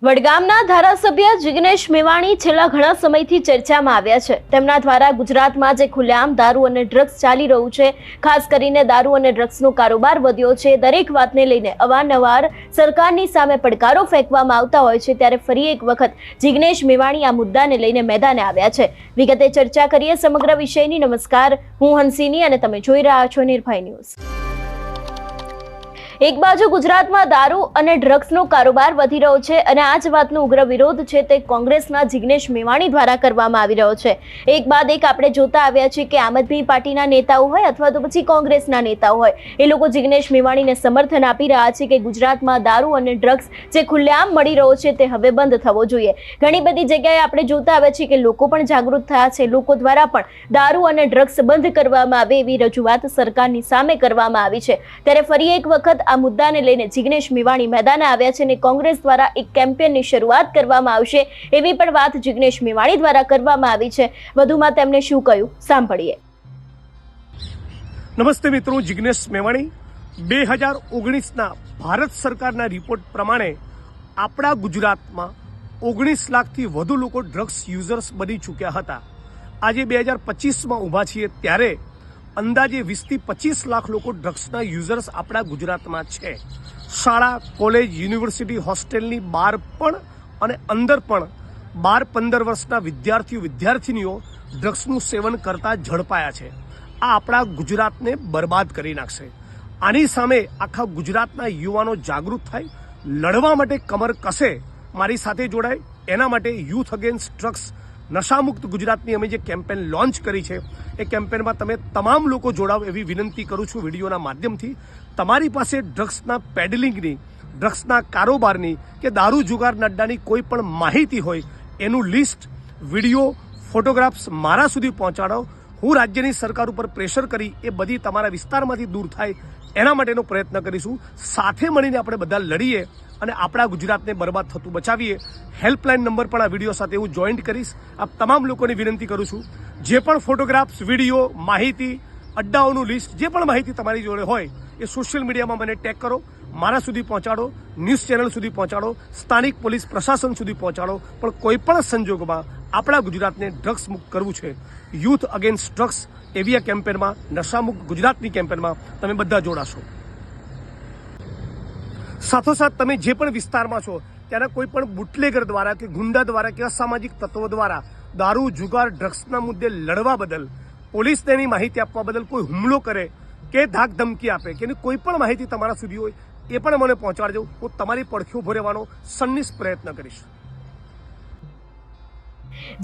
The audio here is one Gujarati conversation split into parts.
વડગામના ધારાસભ્ય જિગ્નેશ મેવાણી છેલ્લા ઘણા સમયથી ચર્ચામાં આવ્યા છે। તેમના દ્વારા ગુજરાતમાં જે ખુલ્લેઆમ દારૂ અને ડ્રગ્સ ચાલી રહ્યું છે, ખાસ કરીને દારૂ અને ડ્રગ્સનો કારોબાર વધ્યો છે, દરેક વાતને લઈને અવારનવાર સરકારની સામે પડકારો ફેંકવામાં આવતા હોય છે, ત્યારે ફરી એક વખત જિગ્નેશ મેવાણી આ મુદ્દાને લઈને મેદાને આવ્યા છે। વિગતે ચર્ચા કરીએ સમગ્ર વિષયની। નમસ્કાર, હું હંસિની અને તમે જોઈ રહ્યા છો નિર્ભય ન્યૂઝ। એક બાજુ ગુજરાતમાં દારૂ અને ડ્રગ્સનો કારોબાર વધી રહ્યો છે અને આ જ વાતનો ઉગ્ર વિરોધ છે તે કોંગ્રેસના જિગ્નેશ મેવાણી દ્વારા કરવામાં આવી રહ્યો છે। એક બાદ એક આપણે જોતા આવ્યા છીએ કે આમ આદમી પાર્ટીના નેતાઓ હોય અથવા તો પછી કોંગ્રેસના નેતાઓ હોય, એ લોકો જિગ્નેશ મેવાણીને સમર્થન આપી રહ્યા છે કે ગુજરાતમાં દારૂ અને ડ્રગ્સ જે ખુલ્લેઆમ મળી રહ્યો છે તે હવે બંધ થવો જોઈએ। ઘણી બધી જગ્યાએ આપણે જોતા આવ્યા છીએ કે લોકો પણ જાગૃત થયા છે, લોકો દ્વારા પણ દારૂ અને ડ્રગ્સ બંધ કરવામાં આવે એવી રજૂઆત સરકારની સામે કરવામાં આવી છે। ત્યારે ફરી એક વખત આ મુદ્દાને લઈને જિગ્નેશ મેવાણી મેદાને આવ્યા છે અને કોંગ્રેસ દ્વારા એક કેમ્પેનની શરૂઆત કરવામાં આવશે એવી પણ વાત જિગ્નેશ મેવાણી દ્વારા કરવામાં આવી છે। વધુમાં તેમણે શું કહ્યું સાંભળીએ। નમસ્તે મિત્રો, જિગ્નેશ મેવાણી। 2019ના ભારત સરકારના રિપોર્ટ પ્રમાણે આપણા ગુજરાતમાં 19 લાખથી વધુ લોકો ડ્રગ્સ યુઝર્સ બની ચૂક્યા હતા। આજે 2025માં ઊભા છીએ ત્યારે અંદાજે 20 થી 25 લાખ લોકો ડ્રગ્સના યુઝર્સ આપણા ગુજરાતમાં છે। શાળા, કોલેજ, યુનિવર્સિટી, હોસ્ટેલની બહાર પણ અને અંદર પણ 12-15 વર્ષના વિદ્યાર્થીનીઓ ડ્રગ્સનું સેવન કરતા ઝડપાયા છે। આ આપણા ગુજરાતને બરબાદ કરી નાખશે। આની સામે આખા ગુજરાતના યુવાનો જાગૃત થાય, લડવા માટે કમર કસે, મારી સાથે જોડાય। એના માટે યુથ અગેન્સ્ટ ડ્રગ્સ નશામુક્ત ગુજરાતની અમે જે કેમ્પેન લોન્ચ કરી છે એ કેમ્પેનમાં તમે તમામ લોકો જોડાવ એવી વિનંતી કરું છું વિડીયોના માધ્યમથી। તમારી પાસે ડ્રગ્સના પેડલિંગની, ડ્રગ્સના કારોબારની કે દારૂ જુગારના અડ્ડાની કોઈ પણ માહિતી હોય એનું લિસ્ટ, વિડીયો, ફોટોગ્રાફ્સ મારા સુધી પહોંચાડો। હું રાજ્યની સરકાર ઉપર પ્રેશર કરી એ બધી તમારા વિસ્તારમાંથી દૂર થાય એના માટેનો પ્રયત્ન કરીશું। સાથે મળીને આપણે બધા લડીએ અને આપણા ગુજરાતને બરબાદ થતું બચાવીએ। હેલ્પલાઇન નંબર પણ આ વિડીયો સાથે હું જોઈન્ટ કરીશ। આપ તમામ લોકોને વિનંતી કરું છું, જે પણ ફોટોગ્રાફ્સ, વિડીયો, માહિતી, અડ્ડાઓનું લિસ્ટ, જે પણ માહિતી તમારી જોડે હોય એ સોશિયલ મીડિયામાં મને ટેગ કરો, મારા સુધી પહોંચાડો, ન્યૂઝ ચેનલ સુધી પહોંચાડો, સ્થાનિક પોલીસ પ્રશાસન સુધી પહોંચાડો। પણ કોઈ પણ સંજોગોમાં આપણા ગુજરાતને ડ્રગ્સ મુક્ત કરવું છે। યુથ અગેન્સ્ટ ડ્રગ્સ એવી આ કેમ્પેનમાં, નશામુક્ત ગુજરાતની કેમ્પેનમાં તમે બધા જોડાશો। સાથોસાથ તમે જે પણ વિસ્તારમાં છો ત્યાંના કોઈ પણ બુટલેગર દ્વારા કે ગુંડા દ્વારા કે અસામાજિક તત્વો દ્વારા દારૂ, જુગાર, ડ્રગ્સના મુદ્દે લડવા બદલ, પોલીસને એની માહિતી આપવા બદલ કોઈ હુમલો કરે કે ધાક ધમકી આપે કે એની કોઈ પણ માહિતી તમારા સુધી હોય એ પણ મને પહોંચાડજો। હું તમારી પડખે ઉભો રહેવાનો સન્નિષ્ઠ પ્રયત્ન કરીશ।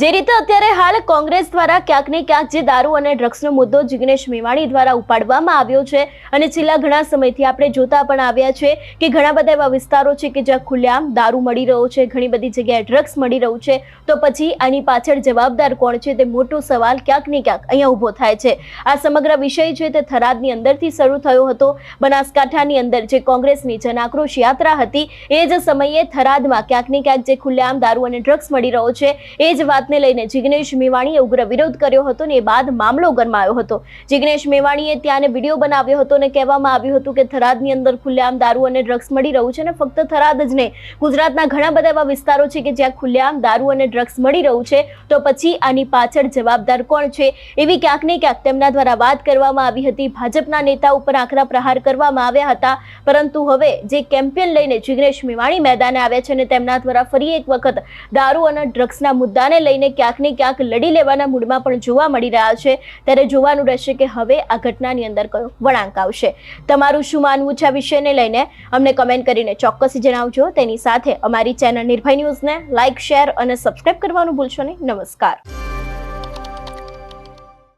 જે રીતે અત્યારે હાલ કોંગ્રેસ દ્વારા ક્યાંક ને ક્યાંક જે દારૂ અને ડ્રગ્સનો મુદ્દો જિગ્નેશ મેવાણી દ્વારા ઉપાડવામાં આવ્યો છે અને છેલ્લા ઘણા સમયથી આપણે જોતા પણ આવ્યા છે કે ઘણા બધા એવા વિસ્તારો છે કે જ્યાં ખુલ્લેઆમ દારૂ મળી રહ્યો છે, ઘણી બધી જગ્યાએ ડ્રગ્સ મળી રહ્યું છે, તો પછી આની પાછળ જવાબદાર કોણ છે તે મોટો સવાલ ક્યાંક ને ક્યાંક અહીંયા ઊભો થાય છે। આ સમગ્ર વિષય છે તે થરાદની અંદરથી શરૂ થયો હતો। બનાસકાંઠાની અંદર જે કોંગ્રેસની જન આક્રોશ યાત્રા હતી એ જ સમયે થરાદમાં ક્યાંક ને ક્યાંક જે ખુલ્લેઆમ દારૂ અને ડ્રગ્સ મળી રહ્યો છે એ જ વાતને લઈને જિગ્નેશ મેવાણીએ ઉગ્ર વિરોધ કર્યો હતો ને એ બાદ મામલો ગરમાયો હતો। જિગ્નેશ મેવાણીએ ત્યાં વિડીયો બનાવ્યો હતો અને કહેવામાં આવ્યું હતું કે થરાદની અંદર ખુલ્લેઆમ દારૂ અને ડ્રગ્સ મળી રહ્યું છે અને ફક્ત થરાદ જ નહીં, ગુજરાતના ઘણા બધા એવા વિસ્તારો છે કે જ્યાં ખુલ્લેઆમ દારૂ અને ડ્રગ્સ મળી રહ્યું છે, તો પછી આની પાછળ જવાબદાર કોણ છે એવી ક્યાંક ને ક્યાંક તેમના દ્વારા વાત કરવામાં આવી હતી। ભાજપના નેતા ઉપર આકરા પ્રહાર કરવામાં આવ્યા હતા, પરંતુ હવે જે કેમ્પેન લઈને જિગ્નેશ મેવાણી મેદાને આવ્યા છે અને તેમના દ્વારા ફરી એક વખત દારૂ અને ડ્રગ્સના મુદ્દાને લઈને ક્યાંક ને ક્યાંક લડી લેવાના મૂડમાં પણ જોવા મળી રહ્યા છે। ત્યારે જોવાનું રહેશે કે હવે આ ઘટનાની અંદર કયો વળાંક આવશે। તમારું શું માનવું છે આ વિષયને લઈને અમને કમેન્ટ કરીને ચોક્કસ જણાવજો। તેની સાથે અમારી ચેનલ નિર્ભય ન્યૂઝને લાઇક, શેર અને સબસ્ક્રાઇબ કરવાનું ભૂલશો નહીં। નમસ્કાર।